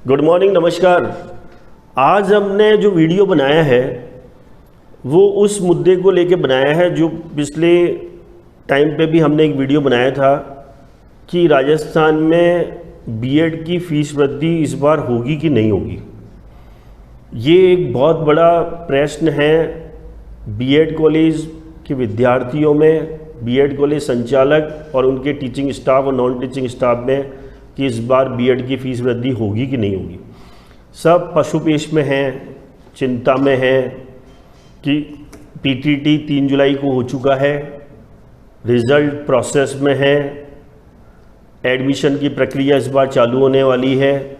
Good morning, नमस्कार। आज हमने जो वीडियो बनाया है वो उस मुद्दे को लेके बनाया है जो पिछले टाइम पे भी हमने एक वीडियो बनाया था कि राजस्थान में बीएड की फीस वृद्धि इस बार होगी कि नहीं होगी। ये एक बहुत बड़ा प्रश्न है बीएड कॉलेज के विद्यार्थियों में, बीएड कॉलेज संचालक और उनके टीचिंग स्टाफ और नॉन टीचिंग स्टाफ में कि इस बार बीएड की फीस वृद्धि होगी कि नहीं होगी। सब पशुपेश में हैं, चिंता में हैं कि पीटीटी 3 जुलाई को हो चुका है, रिज़ल्ट प्रोसेस में है, एडमिशन की प्रक्रिया इस बार चालू होने वाली है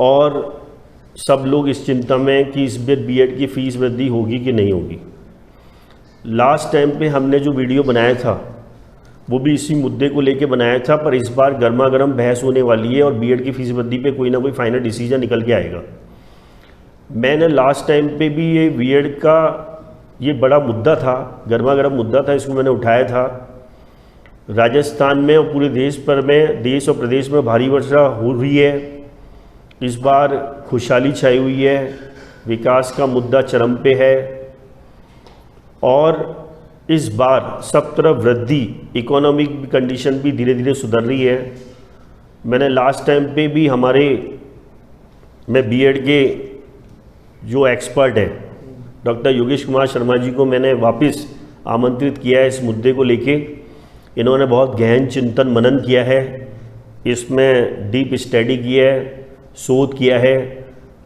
और सब लोग इस चिंता में कि इस बार बीएड की फ़ीस वृद्धि होगी कि नहीं होगी। लास्ट टाइम पे हमने जो वीडियो बनाया था वो भी इसी मुद्दे को लेके बनाया था, पर इस बार गर्मा गर्म बहस होने वाली है और बीएड की फ़ीस वृद्धि पे कोई ना कोई फाइनल डिसीजन निकल के आएगा। मैंने लास्ट टाइम पे भी ये बीएड का ये बड़ा मुद्दा था, गर्मा गर्म मुद्दा था, इसको मैंने उठाया था। राजस्थान में और पूरे देश भर में, देश और प्रदेश में भारी वर्षा हो रही है। इस बार खुशहाली छाई हुई है, विकास का मुद्दा चरम पे है और इस बार सब तरफ वृद्धि, इकोनॉमिक कंडीशन भी धीरे धीरे सुधर रही है। मैंने लास्ट टाइम पे भी मैं बीएड के जो एक्सपर्ट हैं डॉक्टर योगेश कुमार शर्मा जी को मैंने वापस आमंत्रित किया है इस मुद्दे को लेके। इन्होंने बहुत गहन चिंतन मनन किया है, इसमें डीप स्टडी किया है, शोध किया है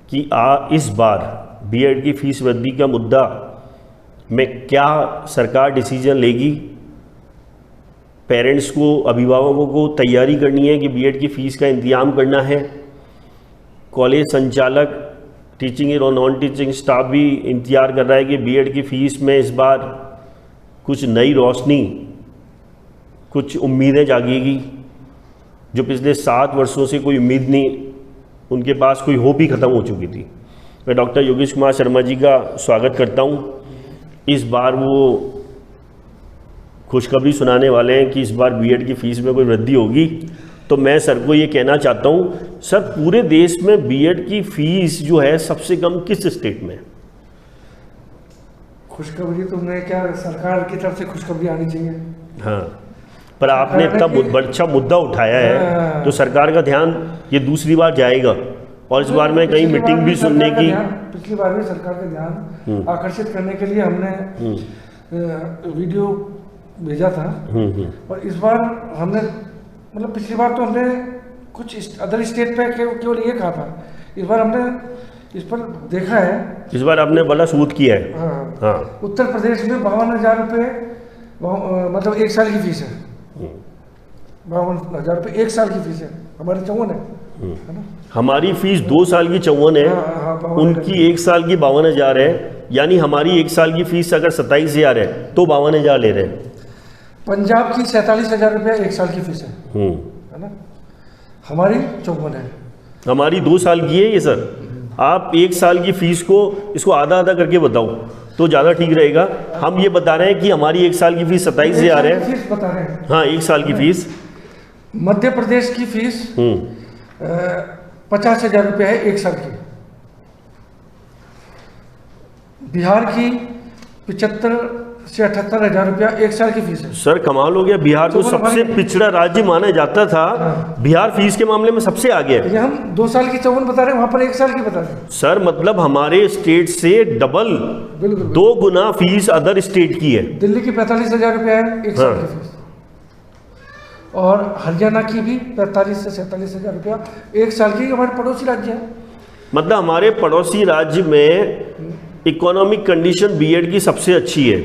कि इस बार बीएड की फीस वृद्धि का मुद्दा में क्या सरकार डिसीजन लेगी। पेरेंट्स को, अभिभावकों को तैयारी करनी है कि बीएड की फ़ीस का इंतजाम करना है। कॉलेज संचालक, टीचिंग और नॉन टीचिंग स्टाफ भी इंतजार कर रहा है कि बीएड की फ़ीस में इस बार कुछ नई रोशनी, कुछ उम्मीदें जागेगी जो पिछले 7 वर्षों से कोई उम्मीद नहीं, उनके पास कोई होप ही ख़त्म हो चुकी थी। मैं डॉक्टर योगेश कुमार शर्मा जी का स्वागत करता हूँ। इस बार वो खुशखबरी सुनाने वाले हैं कि इस बार बीएड की फ़ीस में कोई वृद्धि होगी। तो मैं सर को ये कहना चाहता हूँ, सर पूरे देश में बीएड की फ़ीस जो है सबसे कम किस स्टेट में? खुशखबरी तो मैं क्या, सरकार की तरफ से खुशखबरी आनी चाहिए। हाँ, पर आपने इतना अच्छा मुद्दा उठाया है तो सरकार का ध्यान ये दूसरी बार जाएगा और इस बार में कहीं मीटिंग भी सुनने की। पिछली बार भी सरकार का ध्यान आकर्षित करने के लिए हमने वीडियो भेजा था और इस बार हमने, मतलब पिछली बार तो हमने कुछ अदर स्टेट पे केवल ये कहा था, इस बार हमने इस पर देखा है। इस बार आपने बड़ा शोध किया है। हाँ। उत्तर प्रदेश में 52,000 रुपये मतलब 1 साल की फीस है। 52,000 रुपये 1 साल की फीस है। हमारे 54 है ना। हमारी फीस 2 साल की 54 है, उनकी 1 साल की 52,000 है। यानी हमारी 1 साल की फीस अगर 27,000 है तो 52,000 ले रहे हैं। पंजाब की 47,000 रुपये 1 साल की फीस है ना। हमारी 54 है। हमारी 2 साल की है ये सर। आप 1 साल की फीस को इसको आधा आधा करके बताओ तो ज़्यादा ठीक रहेगा। हम ये बता रहे हैं कि हमारी 1 साल की फीस 27,000 है। फीस बता रहे हैं। हाँ, 1 साल की फीस। मध्य प्रदेश की फीस 50,000 रुपये है 1 साल की। बिहार की 75 से 78,000 रुपया 1 साल की फीस है। सर कमाल हो गया, बिहार को सबसे पिछड़ा राज्य माना जाता था। बिहार फीस के मामले में सबसे आगे है। ये हम 2 साल की 54 बता रहे हैं, वहां पर 1 साल की बता रहे हैं। सर मतलब हमारे स्टेट से डबल, 2 गुना फीस अदर स्टेट की है। दिल्ली की 45,000 रुपया है 1 साल की फीस और हरियाणा की भी 45 से 47,000 रुपया 1 साल की। हमारे पड़ोसी राज्य है। मतलब हमारे पड़ोसी राज्य में इकोनॉमिक कंडीशन बीएड की सबसे अच्छी है।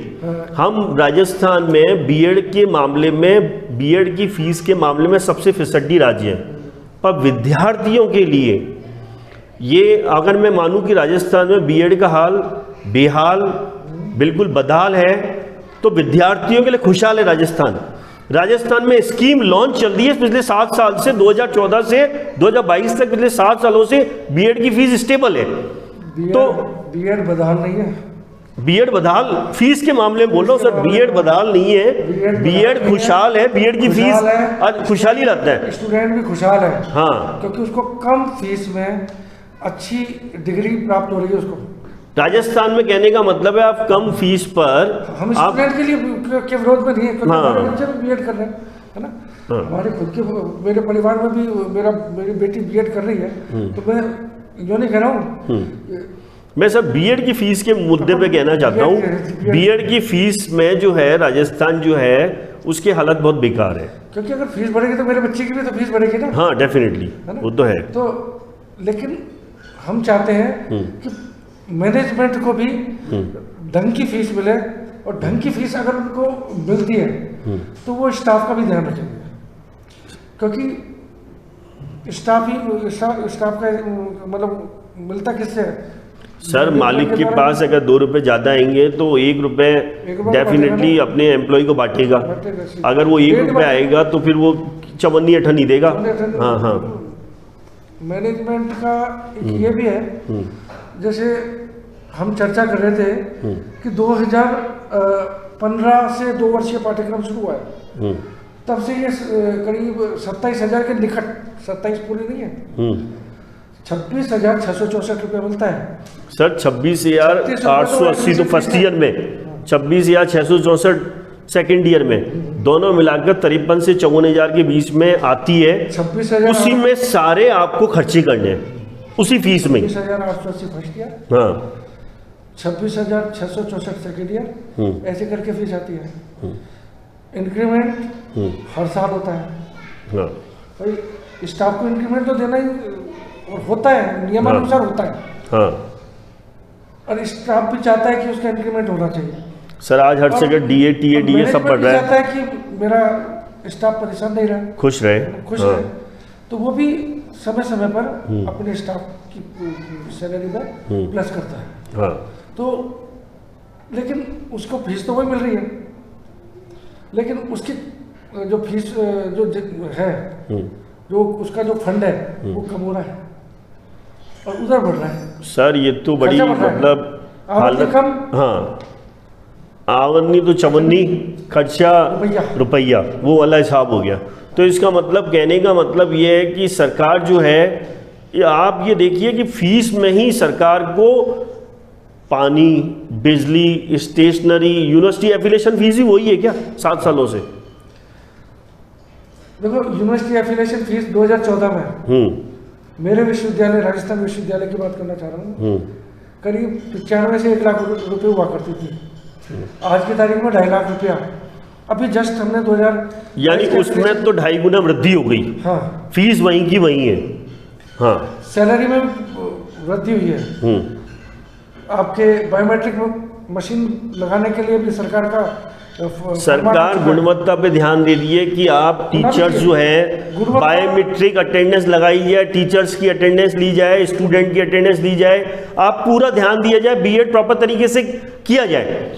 हम राजस्थान में बीएड के मामले में, बीएड की फीस के मामले में सबसे फिसड्डी राज्य है। पर विद्यार्थियों के लिए ये, अगर मैं मानूं कि राजस्थान में बीएड का हाल बेहाल, बिल्कुल बदहाल है, तो विद्यार्थियों के लिए खुशहाल है राजस्थान। राजस्थान में स्कीम लॉन्च चल रही है पिछले 7 साल से, 2014 से 2022 तक, पिछले 7 सालों से बीएड की फीस स्टेबल है। तो बीएड बदहाल नहीं है, बीएड बदहाल फीस के मामले में बोल रहा हूँ सर, बीएड बदहाल नहीं है, बीएड खुशहाल है, बीएड की फीस खुशहाली लाता है, स्टूडेंट भी खुशहाल है। हाँ, क्योंकि उसको कम फीस में अच्छी डिग्री प्राप्त हो रही है उसको। राजस्थान में कहने का मतलब है आप कम फीस पर हम स्टूडेंट के लिए के विरोध में नहीं है, क्योंकि हमारे बच्चे भी बीएड कर रहे हैं, है ना। हमारे खुद के मेरे परिवार में भी मेरी बेटी बीएड कर रही है, तो मैं यो नहीं कह रहा हूँ। मैं सर बीएड की फीस के मुद्दे पे कहना चाहता हूँ, बीएड की फीस में जो है राजस्थान जो है उसकी हालत बहुत बेकार है। क्योंकि अगर फीस बढ़ेगी तो मेरे बच्चे की भी तो फीस बढ़ेगी ना। हाँ डेफिनेटली, वो तो है। तो लेकिन हम चाहते हैं कि मैनेजमेंट को भी ढंग की फीस मिले, और ढंग की फीस अगर उनको मिलती है तो वो स्टाफ का भी ध्यान रखेंगे, क्योंकि स्टाफ का मतलब मिलता किससे है सर? मालिक के पास अगर 2 रुपए ज़्यादा आएंगे तो 1 रुपए डेफिनेटली अपने एम्प्लॉय को बांटेगा। अगर वो 1 रुपए आएगा तो फिर वो चवन्नी अठन्नी देगा। हाँ हाँ, मैनेजमेंट का ये भी है, जैसे हम चर्चा कर रहे थे कि 2015 से 2 वर्षीय पाठ्यक्रम शुरू हुआ है, तब से ये करीब 27,000 के निकट, 27 पूरी नहीं है, 26,664 रुपये मिलता है सर। 26,880 तो फर्स्ट ईयर में, 26,664 सेकेंड ईयर में, दोनों मिलाकर 53 से 54,000 के बीच में आती है। 26,000 उसी में सारे आपको खर्चे करने हैं, उसी फीस में। 26,880 फर्स्ट ईयर, हाँ, 26,664 सेकेंड ईयर, ऐसे करके फीस आती है। इंक्रीमेंट हर साल होता है। हाँ, भाई स्टाफ को इंक्रीमेंट तो देना ही होता है, नियमानुसार होता है। हाँ, और स्टाफ भी चाहता है कि उसका इंक्रीमेंट होना चाहिए। सर आज हर जगह डीए टीए डीए सब बढ़ रहा है। चाहता है कि मेरा स्टाफ परेशान नहीं रहे, खुश रहे, रहे, तो वो भी समय समय पर अपने स्टाफ की सैलरी में प्लस करता है। हाँ, तो लेकिन उसको फीस तो वही मिल रही है, लेकिन उसकी जो फीस जो है, जो उसका जो फंड है वो कम हो रहा है और उधर बढ़ रहा है। सर ये तो बड़ी मतलब हालत। हाँ, आवन्नी तो चवन्नी, खर्चा रुपया, वो वाला हिसाब हो गया। तो इसका मतलब कहने का मतलब ये है कि सरकार जो है, आप ये देखिए कि फीस में ही सरकार को पानी, बिजली, स्टेशनरी, यूनिवर्सिटी एफिलिएशन फीस ही वही है क्या 7 सालों से? देखो यूनिवर्सिटी एफिलिएशन फीस 2014 में मेरे विश्वविद्यालय राजस्थान विश्वविद्यालय की बात करना चाह रहा हूँ, करीब 95 से 1 लाख रुपए हुआ करती थी। आज की तारीख में 2.5 लाख रुपया। अभी जस्ट हमने 2000 यानी उसमें तो 2.5 गुना वृद्धि हो गई। हाँ, फीस वहीं की वहीं है। हाँ, सैलरी में वृद्धि हुई है। आपके बायोमेट्रिक मशीन लगाने के लिए भी सरकार गुणवत्ता पे ध्यान दे दिए कि आप टीचर्स जो है बायोमेट्रिक अटेंडेंस लगाई जाए, टीचर्स की अटेंडेंस ली जाए, स्टूडेंट की अटेंडेंस ली जाए, आप पूरा ध्यान दिया जाए, बीएड प्रॉपर तरीके से किया जाए।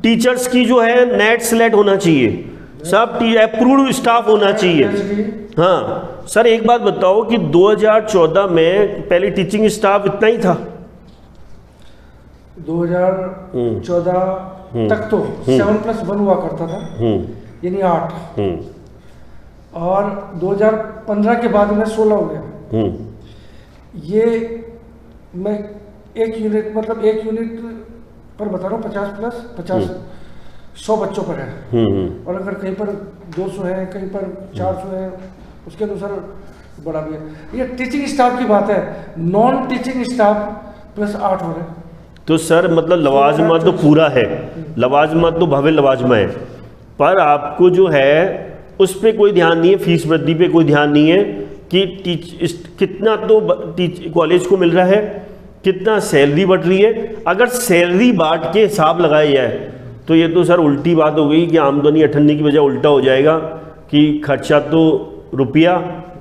टीचर्स की जो है नेट सेलेक्ट होना चाहिए, सब अप्रूव्ड स्टाफ होना चाहिए। हाँ सर, एक बात बताओ कि 2014 में पहले टीचिंग स्टाफ इतना ही था? 2014 तक तो 7+1 हुआ करता था, यानी 8, और 2015 के बाद में 16 हो गया। ये मैं एक यूनिट पर बता रहा हूँ, 50+50 100 बच्चों पर है। और अगर कहीं पर 200 है, कहीं पर 400 है, उसके अनुसार बड़ा भी है। ये टीचिंग स्टाफ की बात है, नॉन टीचिंग स्टाफ +8 हो रहे हैं। तो सर मतलब लवाजमा तो पूरा है, लवाजमा तो भव्य लवाजमा है, पर आपको जो है उस पर कोई ध्यान नहीं है, फीस वृद्धि पे कोई ध्यान नहीं है कि कितना तो कॉलेज को मिल रहा है, कितना सैलरी बढ़ रही है। अगर सैलरी बांट के हिसाब लगाया जाए तो ये तो सर उल्टी बात हो गई कि आमदनी अठन्नी की बजाय उल्टा हो जाएगा कि खर्चा तो रुपया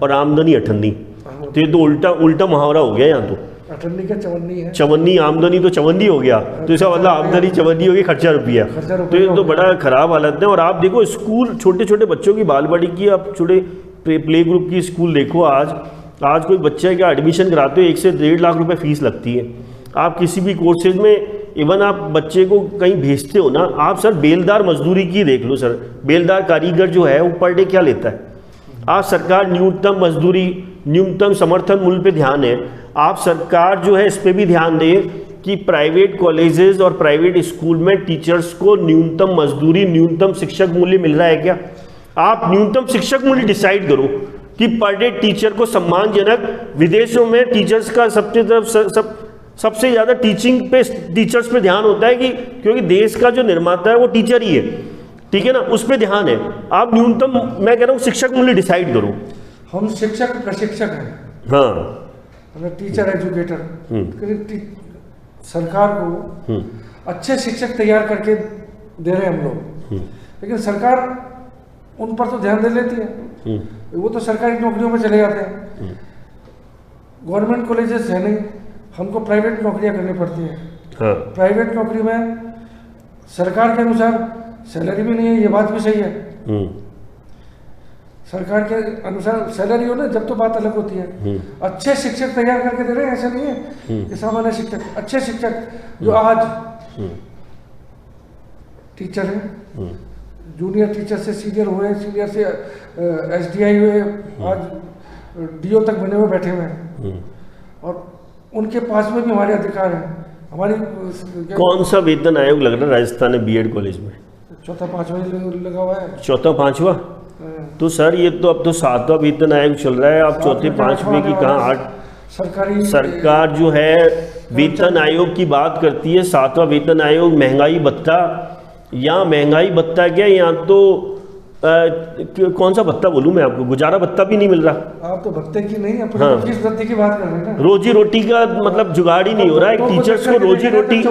और आमदनी अठन्नी। तो ये तो उल्टा मुहावरा हो गया यहाँ तो। अठन्नी का चवन्नी है, चवन्नी आमदनी तो चवन्नी हो गया, तो इसका मतलब आमदनी चवन्नी हो गई, खर्चा रुपया। तो ये तो बड़ा खराब हालत है। और आप देखो स्कूल, छोटे छोटे बच्चों की बालवाड़ी की, आप छोटे प्ले ग्रुप की स्कूल देखो, आज कोई बच्चे का एडमिशन कराते हो 1 से 1.5 लाख रुपए फीस लगती है। आप किसी भी कोर्सेज में इवन आप बच्चे को कहीं भेजते हो ना, आप सर बेलदार मजदूरी की देख लो सर, बेलदार कारीगर जो है वो पर डे क्या लेता है। आज सरकार न्यूनतम मजदूरी, न्यूनतम समर्थन मूल्य पे ध्यान है। आप सरकार जो है इस पे भी ध्यान दे कि प्राइवेट कॉलेजेस और प्राइवेट स्कूल में टीचर्स को न्यूनतम मजदूरी, न्यूनतम शिक्षक मूल्य मिल रहा है क्या। आप न्यूनतम शिक्षक मूल्य डिसाइड करो कि पर डे टीचर को सम्मानजनक, विदेशों में टीचर्स का सबसे ज़्यादा टीचिंग पे, टीचर्स पे ध्यान होता है, कि क्योंकि देश का जो निर्माता है वो टीचर ही है, ठीक है ना, उस पर ध्यान है। आप न्यूनतम, मैं कह रहा हूँ शिक्षक मूल्य डिसाइड करो। हम शिक्षक प्रशिक्षक हैं, हाँ, मतलब टीचर एजुकेटर। सरकार को अच्छे शिक्षक तैयार करके दे रहे हैं हम लोग, लेकिन सरकार उन पर तो ध्यान दे लेती है, वो तो सरकारी नौकरियों में चले जाते हैं। गवर्नमेंट कॉलेजेस है नहीं, हमको प्राइवेट नौकरियां करनी पड़ती है। हाँ। प्राइवेट नौकरी में सरकार के अनुसार सैलरी भी नहीं है, ये बात भी सही है। सरकार के अनुसार सैलरी हो ना जब तो बात अलग होती है। अच्छे शिक्षक तैयार करके दे रहे हैं, ऐसा नहीं है कि सामान्य शिक्षक, अच्छे शिक्षक जो आज टीचर हैं, जूनियर टीचर से सीनियर हुए, सीनियर से SDI हुए, आज DO तक बने हुए बैठे हुए हैं, और उनके पास में भी हमारे अधिकार हैं। हमारी कौन सा वेतन आयोग लग रहा है राजस्थान में BEd कॉलेज में? चौथा पांचवा लगा हुआ है। चौथा पांचवा? तो सर ये तो अब तो 7वां वेतन आयोग चल रहा है, आप चौथे पांचवें की कहाँ? 8 सरकारी सरकार जो है वेतन आयोग की बात करती है। 7वां वेतन आयोग महंगाई भत्ता, या महंगाई भत्ता क्या, यहाँ तो कौन सा भत्ता बोलूँ मैं आपको, गुजारा भत्ता भी नहीं मिल रहा। आप तो भत्ते की नहीं, अपने फीस भत्ते की बात कर रहे हैं ना। रोजी रोटी का मतलब जुगाड़ ही नहीं हो रहा है टीचर्स को। रोजी रोटी,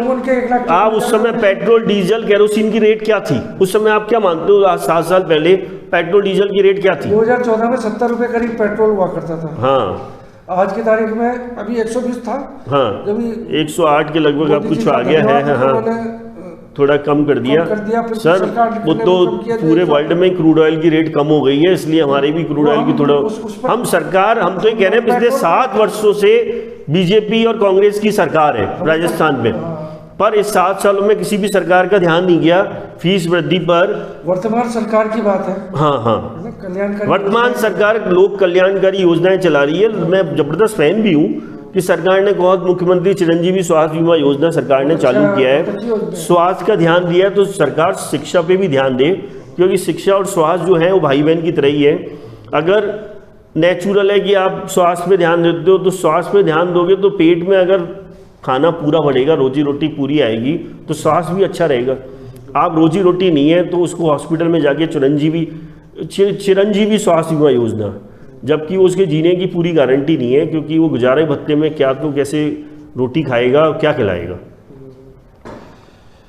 आप उस समय पेट्रोल डीजल केरोसिन की रेट क्या थी उस समय, आप क्या मानते हो? आज 7 साल पहले पेट्रोल डीजल की रेट क्या थी? 2014 में 70 रुपए करीब पेट्रोल हुआ करता था। हाँ, आज की तारीख में अभी 120 था। हाँ, जब 108 के लगभग अब कुछ आ गया है। हाँ, थोड़ा कम कर दिया सर। वो तो पूरे वर्ल्ड में क्रूड ऑयल की रेट कम हो गई है, इसलिए हमारे भी क्रूड ऑयल की थोड़ा, हम सरकार, हम तो ये कह रहे हैं पिछले 7 वर्षों से बीजेपी और कांग्रेस की सरकार है राजस्थान में, पर इस 7 सालों में किसी भी सरकार का ध्यान नहीं गया फीस वृद्धि पर। वर्तमान सरकार की बात है। हाँ हाँ, वर्तमान सरकार लोक कल्याणकारी योजनाएं चला रही है। मैं जबरदस्त फैन भी हूँ कि सरकार ने बहुत, मुख्यमंत्री चिरंजीवी स्वास्थ्य बीमा योजना सरकार ने चालू किया है, स्वास्थ्य का ध्यान दिया है। तो सरकार शिक्षा पे भी ध्यान दे, क्योंकि शिक्षा और स्वास्थ्य जो है वो भाई बहन की तरह ही है। अगर नेचुरल है कि आप स्वास्थ्य पे ध्यान देते हो, तो स्वास्थ्य पे ध्यान दोगे तो पेट में अगर खाना पूरा बढ़ेगा, रोजी रोटी पूरी आएगी, तो स्वास्थ्य भी अच्छा रहेगा। आप रोजी रोटी नहीं है तो उसको हॉस्पिटल में जाके चिरंजीवी स्वास्थ्य बीमा योजना, जबकि वो उसके जीने की पूरी गारंटी नहीं है, क्योंकि वो गुजारे भत्ते में क्या तो कैसे रोटी खाएगा, क्या खिलाएगा।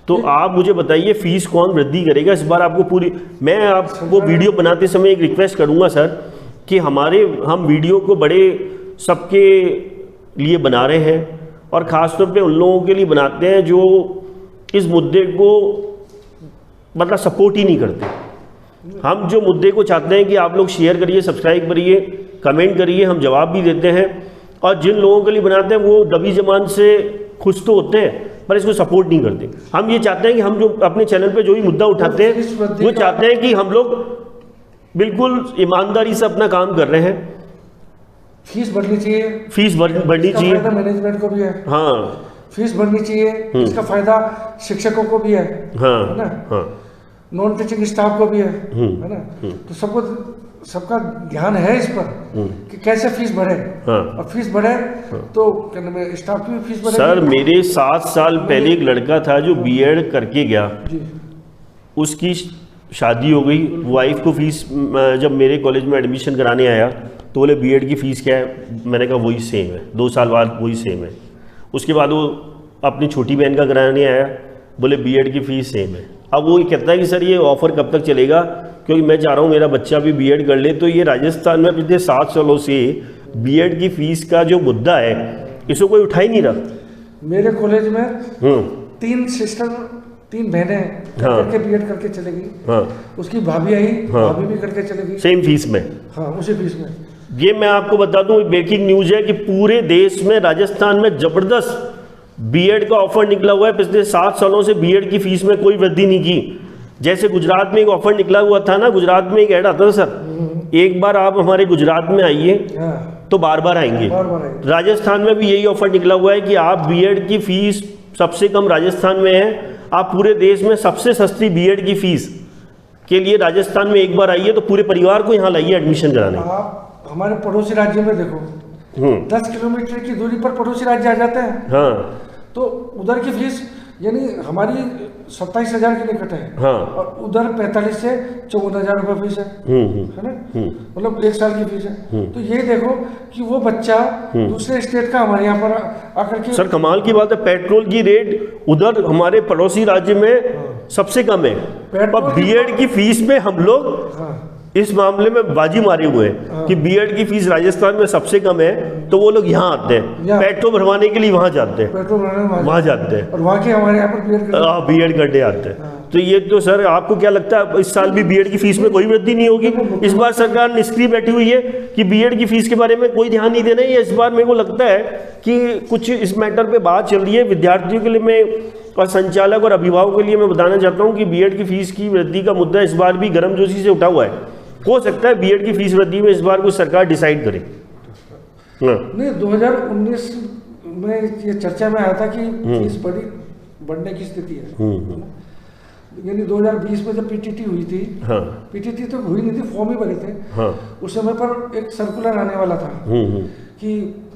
तो आप मुझे बताइए फीस कौन वृद्धि करेगा इस बार? आपको पूरी, मैं आपको वीडियो बनाते समय एक रिक्वेस्ट करूंगा सर कि हम वीडियो को बड़े सबके लिए बना रहे हैं, और ख़ासतौर पे उन लोगों के लिए बनाते हैं जो इस मुद्दे को मतलब सपोर्ट ही नहीं करते। हम जो मुद्दे को चाहते हैं कि आप लोग शेयर करिए, सब्सक्राइब करिए, कमेंट करिए, हम जवाब भी देते हैं। और जिन लोगों के लिए बनाते हैं वो दबी जबान से खुश तो होते हैं पर इसको सपोर्ट नहीं करते। हम ये चाहते हैं कि हम जो अपने चैनल पे जो भी मुद्दा उठाते हैं वो चाहते हैं कि हम लोग बिल्कुल ईमानदारी से अपना काम कर रहे हैं। फीस बढ़नी चाहिए, फीस बढ़नी चाहिए, मैनेजमेंट को भी है। हाँ, फीस बढ़नी चाहिए, इसका फायदा शिक्षकों को भी है। हाँ, है ना? हाँ, नॉन टीचिंग स्टाफ को भी है ना? तो सबका ध्यान है इस पर कि कैसे फीस बढ़े। हाँ, और फीस बढ़े तो स्टाफ की भी फीस बढ़े। सर मेरे 7 साल पहले एक लड़का था जो BEd करके गया, उसकी शादी हो गई, वाइफ को फीस, जब मेरे कॉलेज में एडमिशन कराने आया तो बोले BEd की फ़ीस क्या है? मैंने कहा वही सेम है, 2 साल बाद वही सेम है। उसके बाद वो अपनी छोटी बहन का कराने आया, बोले BEd की फ़ीस सेम है। अब वो ये कहता है कि सर ये ऑफ़र कब तक चलेगा, क्योंकि मैं चाह रहा हूँ मेरा बच्चा भी BEd कर ले। तो ये राजस्थान में पिछले 7 सालों से BEd की फ़ीस का जो मुद्दा है इसको कोई उठा ही नहीं रहा। मेरे कॉलेज में 3 सिस्टर, 3 बहनें करके BEd करके चले गई। हाँ, उसकी भाभी आई, भाभी भी करके चले गई सेम फीस में। हाँ, उसी फीस में। ये मैं आपको बता दूं, ब्रेकिंग न्यूज़ है कि पूरे देश में राजस्थान में ज़बरदस्त बीएड का ऑफर निकला हुआ है, पिछले 7 सालों से बीएड की फीस में कोई वृद्धि नहीं की। जैसे गुजरात में एक ऑफर निकला हुआ था ना, गुजरात में एक ऐड आता था सर, एक बार आप हमारे गुजरात में आइए तो बार बार आएंगे। राजस्थान में भी यही ऑफर निकला हुआ है कि आप बीएड की फीस सबसे कम राजस्थान में है, आप पूरे देश में सबसे सस्ती बीएड की फीस के लिए राजस्थान में एक बार आइए, तो पूरे परिवार को यहाँ लाइए एडमिशन कराने। आप हमारे पड़ोसी राज्य में देखो, 10 किलोमीटर की दूरी पर पड़ोसी राज्य आ जाते हैं। हाँ, तो उधर की फीस यानी हमारी 27,000 के निकट है। हाँ, और उधर 45 से 54,000 रुपये फीस है ना, मतलब 1 साल की फीस है। तो ये देखो कि वो बच्चा दूसरे स्टेट का हमारे यहाँ पर आकर के। सर कमाल की बात है, पेट्रोल की रेट उधर हमारे पड़ोसी राज्य में सबसे कम है, पर बीएड की फीस में हम लोग इस मामले में बाजी मारे हुए हैं कि बीएड की फीस राजस्थान में सबसे कम है, तो वो लोग यहाँ आते हैं, पेट्रोल भरवाने के लिए वहाँ जाते हैं, वहाँ जाते हैं, और वहाँ के हमारे यहाँ पर बीएड करने आते हैं। तो ये तो सर आपको क्या लगता है इस साल भी बीएड की फीस में कोई वृद्धि नहीं होगी? इस बार सरकार निष्क्रिय बैठी हुई है कि बीएड की फीस के बारे में कोई ध्यान नहीं देना है। इस बार मेरे को लगता है कि कुछ इस मैटर पे बात चल रही है। विद्यार्थियों के लिए मैं और संचालक और अभिभावकों के लिए मैं बताना चाहता हूँ कि बीएड की फीस की वृद्धि का मुद्दा इस बार भी गर्मजोशी से उठा हुआ है। हो सकता है बीएड की फीस वृद्धि में इस बार कुछ सरकार डिसाइड करे। नहीं, 2019 में ये चर्चा में आया था कि फीस बढ़ने की स्थिति है। यानी 2020 में जब पीटीटी हुई थी, पीटीटी तो हुई नहीं थी, फॉर्म ही भरे थे। उस समय पर एक सर्कुलर आने वाला था कि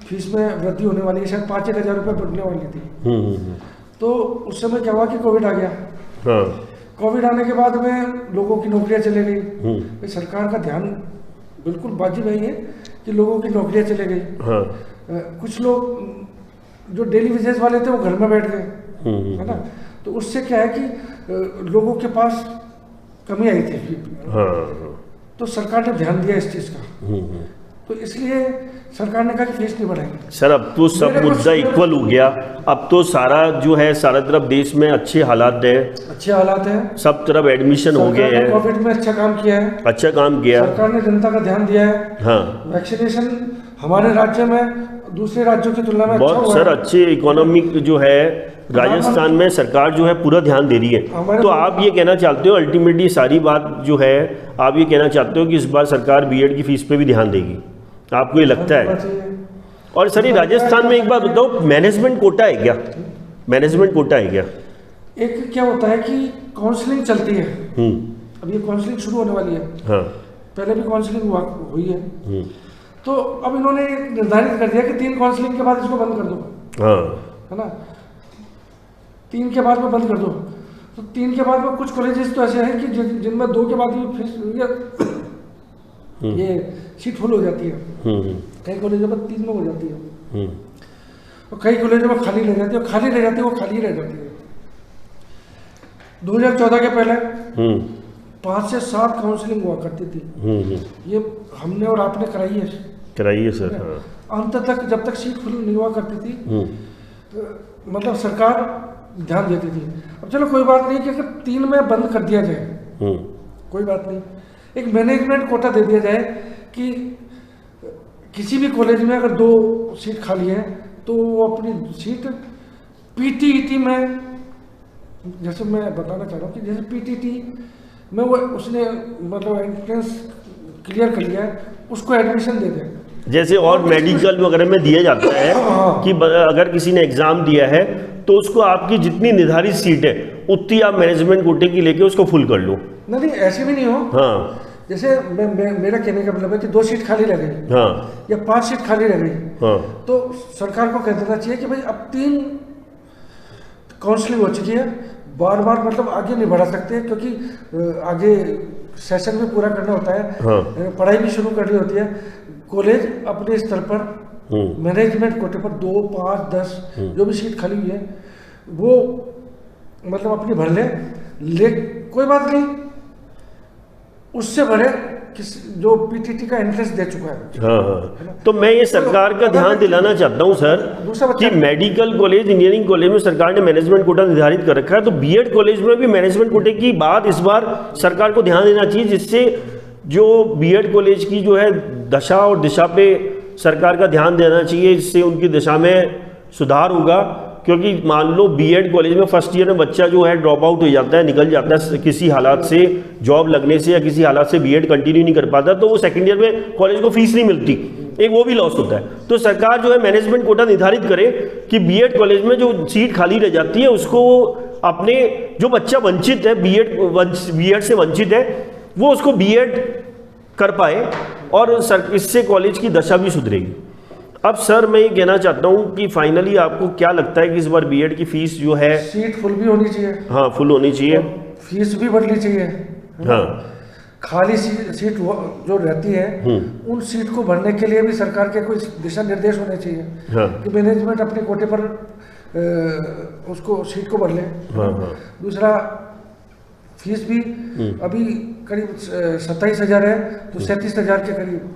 फीस में वृद्धि होने वाली है, शायद 5,000 रुपये बढ़ने वाली थी। तो उस समय क्या हुआ कि कोविड आ गया। कोविड आने के बाद में लोगों की नौकरियां चले गई। सरकार का ध्यान बिल्कुल वाजिब है ये कि लोगों की नौकरियां चले गई। कुछ लोग जो डेली वेजेस वाले थे वो घर में बैठ गए, है ना। तो उससे क्या है कि लोगों के पास कमी आई थी। तो सरकार ने ध्यान दिया इस चीज़ का, तो इसलिए सरकार ने कहा कि फीस नहीं बढ़ाएंगे। सर अब तो सब मुद्दा इक्वल हो गया, अब तो सारा जो है सारा तरफ देश में अच्छे हालात हैं, सब तरफ एडमिशन हो गए हैं। कोविड में अच्छा काम किया है, अच्छा काम किया, सरकार ने जनता का ध्यान दिया है। हाँ, वैक्सीनेशन हमारे राज्य में दूसरे राज्यों की तुलना में बहुत सर अच्छे इकोनॉमिक जो है राजस्थान में सरकार जो है पूरा ध्यान दे रही है। तो आप ये कहना चाहते हो अल्टीमेटली सारी बात जो है आप ये कहना चाहते हो कि इस बार सरकार बीएड की फीस पे भी ध्यान देगी, आपको ये लगता है? और सर ये राजस्थान में एक बात बताओ, मैनेजमेंट कोटा है क्या? मैनेजमेंट कोटा है क्या? एक क्या होता है कि काउंसलिंग चलती है, अब ये काउंसलिंग शुरू होने वाली है। हाँ। पहले भी काउंसलिंग हुई है, तो अब इन्होंने निर्धारित कर दिया कि 3 काउंसलिंग के बाद इसको बंद कर दो। हाँ। है ना, 3 के बाद में बंद कर दो। तो 3 के बाद में कुछ कॉलेजेस तो ऐसे हैं कि जिनमें 2 के बाद भी फीस ये सीट फुल हो जाती है। कई कॉलेजों में 3 में हो जाती है, और कई कॉलेजों में खाली रह जाती है, और खाली रह जाती है वो खाली रह जाती है। 2014 के पहले 5 से 7 काउंसलिंग हुआ करती थी। ये हमने और आपने कराई है सर। अंत तक जब तक सीट फुल नहीं हुआ करती थी, तो मतलब सरकार ध्यान देती थी। अब चलो कोई बात नहीं कि अगर 3 में बंद कर दिया जाए, कोई बात नहीं, एक मैनेजमेंट कोटा दे दिया जाए कि किसी भी कॉलेज में अगर 2 सीट खाली है तो वो अपनी सीट पीटीईटी में, जैसे मैं बताना चाह रहा हूँ कि जैसे पीटीटी में वो उसने मतलब एंट्रेंस क्लियर कर लिया है, उसको एडमिशन दे दें। जैसे और मेडिकल वगैरह में दिया जाता है कि अगर किसी ने एग्जाम दिया है तो उसको आपकी जितनी निर्धारित सीट है उतनी आप मैनेजमेंट कोटे की लेके उसको फुल कर लो। नहीं, ऐसे भी नहीं हो। हाँ, जैसे मेरा कहने का मतलब है कि 2 सीट खाली रह गई, हाँ, या 5 सीट खाली रह गई, हाँ, तो सरकार को कह देना चाहिए कि भाई अब 3 काउंसलिंग हो चुकी है, बार बार मतलब आगे नहीं बढ़ा सकते, क्योंकि आगे सेशन भी पूरा करना होता है। हाँ। पढ़ाई भी शुरू करनी होती है। कॉलेज अपने स्तर पर मैनेजमेंट कोटे पर 2, 5, 10 जो भी सीट खाली हुई है वो मतलब अपनी भर ले कोई बात नहीं, उससे भरे जो पीटीटी का एंट्रेंस दे चुका है। हाँ। तो मैं ये सरकार का ध्यान दिलाना चाहता हूँ सर कि मेडिकल कॉलेज, इंजीनियरिंग कॉलेज में सरकार ने मैनेजमेंट कोटा निर्धारित कर रखा है, तो बीएड कॉलेज में भी मैनेजमेंट कोटे की बात इस बार सरकार को ध्यान देना चाहिए, जिससे जो बीएड कॉलेज की जो है दशा और दिशा पे सरकार का ध्यान देना चाहिए, जिससे उनकी दिशा में सुधार होगा क्योंकि मान लो बीएड कॉलेज में फर्स्ट ईयर में बच्चा जो है ड्रॉप आउट हो जाता है, निकल जाता है किसी हालात से, जॉब लगने से या किसी हालात से बीएड कंटिन्यू नहीं कर पाता, तो वो सेकंड ईयर में कॉलेज को फीस नहीं मिलती, एक वो भी लॉस होता है। तो सरकार जो है मैनेजमेंट कोटा निर्धारित करे कि बीएड कॉलेज में जो सीट खाली रह जाती है उसको अपने, जो बच्चा वंचित है बीएड से वंचित है, वो उसको बीएड कर पाए और इससे कॉलेज की दशा भी सुधरेगी। अब सर मैं ये कहना चाहता हूँ कि फाइनली आपको क्या लगता है कि इस बार बीएड की फीस जो है, सीट फुल भी होनी चाहिए। हाँ, फुल होनी चाहिए, फीस भी बढ़नी चाहिए। हाँ, खाली सीट जो रहती है उन सीट को भरने के लिए भी सरकार के कोई दिशा निर्देश होने चाहिए, हाँ, कि मैनेजमेंट अपने कोटे पर उसको सीट को भर ले। हाँ, हाँ। दूसरा, फीस भी अभी करीब 27,000 है, तो 37,000 के करीब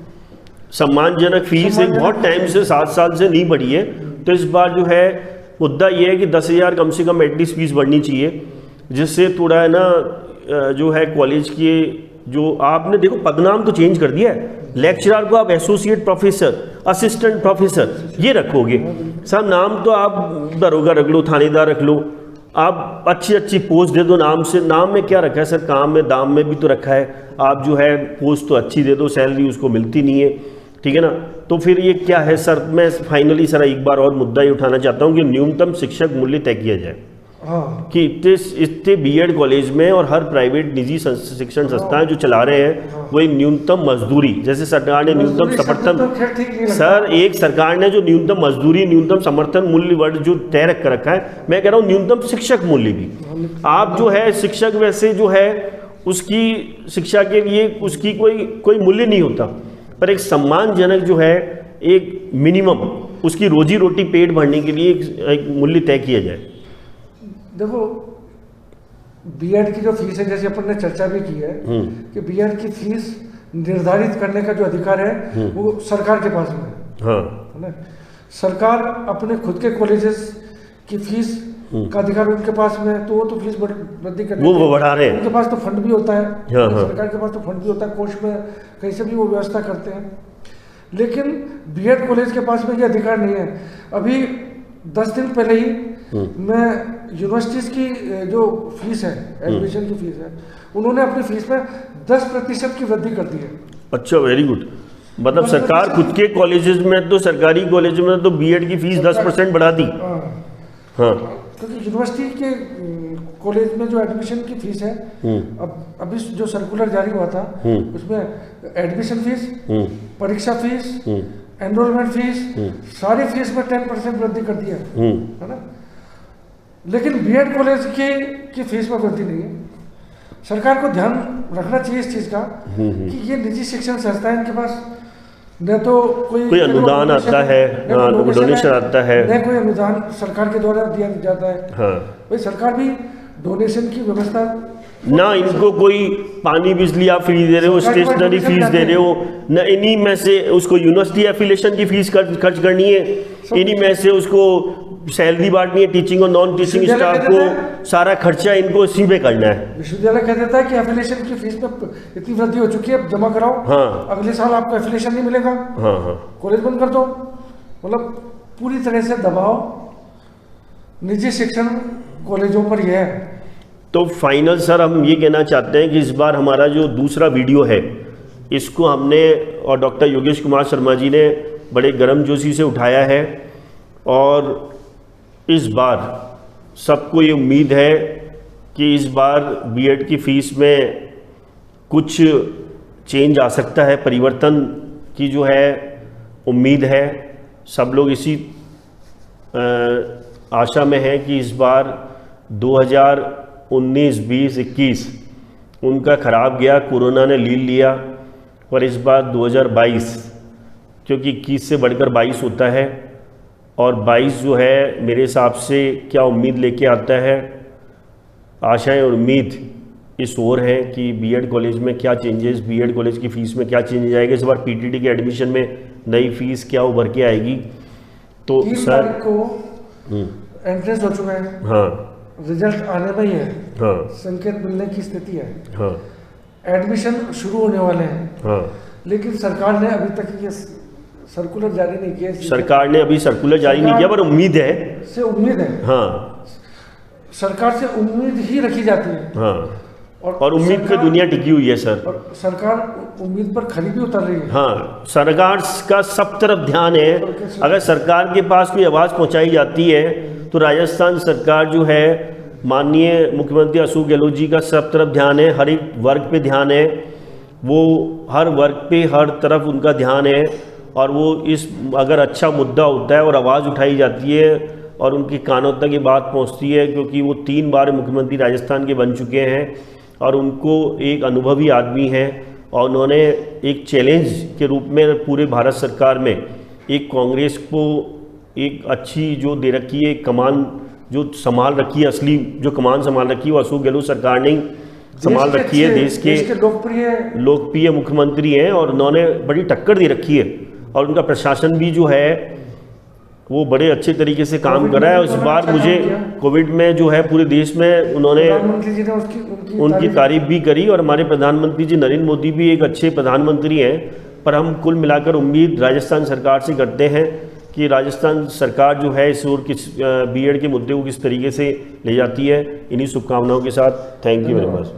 सम्मानजनक फीस एक बहुत टाइम से 7 साल से नहीं बढ़ी है। तो इस बार जो है मुद्दा ये है कि 10,000 कम से कम एटलीस्ट फीस बढ़नी चाहिए, जिससे थोड़ा है ना जो है कॉलेज की, जो आपने देखो पदनाम तो चेंज कर दिया है, लेक्चरर को आप एसोसिएट प्रोफेसर, असिस्टेंट प्रोफेसर ये रखोगे, सब नाम तो आप दरोगा रख लो, थानेदार रख लो, आप अच्छी पोस्ट दे दो, नाम से, नाम में क्या रखा है सर, काम में दाम में भी तो रखा है, आप जो है पोस्ट तो अच्छी दे दो, सैलरी उसको मिलती नहीं है, ठीक है ना। तो फिर ये क्या है सर, मैं फाइनली सर एक बार और मुद्दा ये उठाना चाहता हूँ कि न्यूनतम शिक्षक मूल्य तय किया जाए। हाँ। कि इतने बीएड कॉलेज में और हर प्राइवेट निजी शिक्षण संस्थाएं जो चला रहे हैं वही न्यूनतम मजदूरी, जैसे सरकार ने न्यूनतम समर्थन, सर एक सरकार ने जो न्यूनतम मजदूरी, न्यूनतम समर्थन मूल्य वर्ग जो तय रख कर रखा है, मैं कह रहा हूँ न्यूनतम शिक्षक मूल्य भी आप जो है, शिक्षक वैसे जो है उसकी शिक्षा के लिए उसकी कोई मूल्य नहीं होता, पर एक सम्मानजनक जो है एक मिनिमम उसकी रोजी रोटी पेट भरने के लिए एक मूल्य तय किया जाए। देखो बीएड की जो फीस है, जैसे अपन ने चर्चा भी की है कि बीएड की फीस निर्धारित करने का जो अधिकार है वो सरकार के पास में है। हाँ। है ना, सरकार अपने खुद के कॉलेजेस की फीस का अधिकार उनके पास में है, तो वो तो फीस वृद्धि कर वो बढ़ा रहे हैं, उनके पास तो फंड भी होता है। हाँ, हाँ। सरकार के पास तो फंड भी होता है, कोष में कहीं से भी वो व्यवस्था करते हैं, लेकिन बीएड कॉलेज के पास में ये अधिकार नहीं है। अभी 10 दिन पहले ही मैं यूनिवर्सिटीज की जो फीस है, एडमिशन की फीस है, उन्होंने अपनी फीस में 10% की वृद्धि कर दी है। अच्छा, वेरी गुड। मतलब सरकार खुद के कॉलेजेस में तो, सरकारी कॉलेज में तो बीएड की फीस 10% बढ़ा दी। हाँ, क्योंकि यूनिवर्सिटी के कॉलेज में जो एडमिशन की फीस है, अब अभी जो सर्कुलर जारी हुआ था उसमें एडमिशन फीस, परीक्षा फीस, एनरोलमेंट फीस, सारी फीस में 10% वृद्धि कर दी है ना। लेकिन बीएड कॉलेज की फीस में वृद्धि नहीं है। सरकार को ध्यान रखना चाहिए इस चीज का कि ये निजी शिक्षण संस्थाएं, इनके पास न तो कोई अनुदान आता है, डोनेशन आता है, न कोई अनुदान सरकार के द्वारा दिया जाता है। हाँ। भाई सरकार भी डोनेशन की व्यवस्था ना, इनको कोई पानी बिजली आप फ्री दे रहे हो, स्टेशनरी फीस दे रहे हो, न इन्हीं में से उसको यूनिवर्सिटी एफिलिएशन की फीस खर्च करनी है, इन्हीं में से उसको सैलरी बांटनी है, टीचिंग और नॉन टीचिंग स्टाफ को सारा खर्चा इनको इसी पे करना है। विश्वविद्यालय कह देता है कि एफिलिएशन की फीस में इतनी वृद्धि हो चुकी है, जमा कराओ। हाँ। अगले साल आपको एफिलिएशन नहीं मिलेगा। हाँ, हाँ। कॉलेज बंद कर दो। मतलब पूरी तरह से दबाव निजी शिक्षण कॉलेजों पर यह है। तो फाइनल सर हम ये कहना चाहते हैं कि इस बार हमारा जो दूसरा वीडियो है, इसको हमने और डॉक्टर योगेश कुमार शर्मा जी ने बड़े गर्मजोशी से उठाया है, और इस बार सबको ये उम्मीद है कि इस बार बीएड की फ़ीस में कुछ चेंज आ सकता है, परिवर्तन की जो है उम्मीद है। सब लोग इसी आशा में हैं कि इस बार 2019, 20, 21 उनका ख़राब गया, कोरोना ने लील लिया, और इस बार 2022, क्योंकि 21 से बढ़कर 22 होता है, और 22 जो है मेरे हिसाब से क्या उम्मीद लेके आता है, आशाएं और उम्मीद इस ओर है कि बीएड कॉलेज में क्या चेंजेस, बीएड कॉलेज की फ़ीस में क्या चेंजेस आएगा। इस बार पीटीटी के एडमिशन में नई फ़ीस क्या उभर के आएगी। तो 3 सर तारीख को एंट्रेंस हो चुका है। हाँ, रिजल्ट आने में ही है। हाँ, संकेत मिलने की स्थिति है। हाँ, एडमिशन शुरू होने वाले हैं। हाँ, लेकिन सरकार ने अभी तक ये सर्कुलर जारी नहीं किया सरकार ने अभी सर्कुलर जारी नहीं किया, पर उम्मीद है से उम्मीद है, हाँ सरकार से उम्मीद ही रखी जाती है। हाँ, और उम्मीद पे दुनिया टिकी हुई है सर, और सरकार उम्मीद पर खरी भी उतर रही है। हाँ, सरकार का सब तरफ ध्यान है। अगर सरकार के पास कोई आवाज़ पहुंचाई जाती है तो राजस्थान सरकार जो है, माननीय मुख्यमंत्री अशोक गहलोत जी का सब तरफ ध्यान है, हर एक वर्ग पे ध्यान है, वो हर वर्ग पे हर तरफ उनका ध्यान है। और वो इस अगर अच्छा मुद्दा होता है और आवाज़ उठाई जाती है और उनके कानों तक ये बात पहुंचती है, क्योंकि वो 3 बार मुख्यमंत्री राजस्थान के बन चुके हैं और उनको एक अनुभवी आदमी हैं, और उन्होंने एक चैलेंज के रूप में पूरे भारत सरकार में एक कांग्रेस को एक अच्छी जो दे रखी है कमान, जो संभाल रखी है, असली जो कमान संभाल रखी है वो अशोक गहलोत सरकार ने संभाल रखी है। देश के लोकप्रिय मुख्यमंत्री हैं और उन्होंने बड़ी टक्कर दे रखी है, और उनका प्रशासन भी जो है वो बड़े अच्छे तरीके से काम कर रहा है। इस बार मुझे कोविड में जो है पूरे देश में उन्होंने उनकी तारीफ भी करी, और हमारे प्रधानमंत्री जी नरेंद्र मोदी भी एक अच्छे प्रधानमंत्री हैं। पर हम कुल मिलाकर उम्मीद राजस्थान सरकार से करते हैं कि राजस्थान सरकार जो है इस ओर किस बीएड के मुद्दे को किस तरीके से ले जाती है। इन्हीं शुभकामनाओं के साथ थैंक यू वेरी मच।